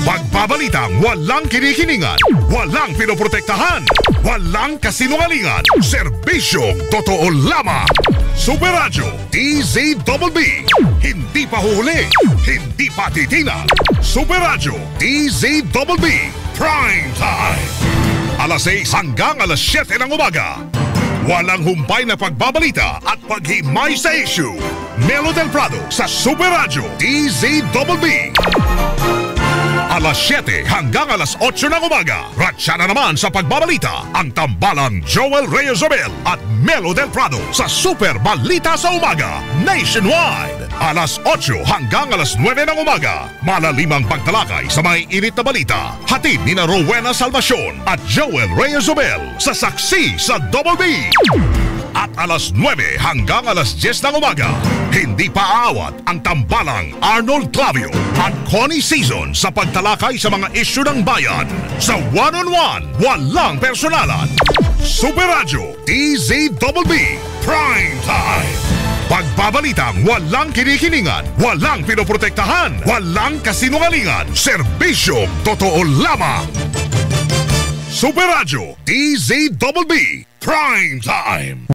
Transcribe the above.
Pagbabalitang walang kinikiningan, walang pinoprotektahan, walang kasinungalingan, serbisyong totoo lamang. Super Radyo DZBB. Hindi pa huli, hindi pa titinag. Super Radyo DZBB Prime Time. Alas 6 hanggang alas 7 ng umaga. Walang humpay na pagbabalita at paghimay sa issue. Melo del Prado sa Super Radyo DZBB. Alas 7 hanggang alas 8 ng umaga. Ratsa na naman sa pagbabalita ang tambalang Joel Reyes-Zobel at Melo del Prado sa Super Balita sa Umaga Nationwide. Alas 8 hanggang alas 9 ng umaga. Malalimang pagtalakay sa may init na balita. Hatid ni na Rowena Salvacion at Joel Reyes-Zobel sa Saksi sa Double B. At alas 9 hanggang alas 10 ng umaga, hindi pa aawat ang tambalang Arnold Clavio at Connie Season sa pagtalakay sa mga isyu ng bayan. Sa one-on-one, walang personalan. Super Radyo DZBB Prime Time. Pagbabalitang walang kinikiningan, walang pinoprotektahan, walang kasinungalingan, serbisyong totoo lamang. Super Radyo DZBB Prime Time.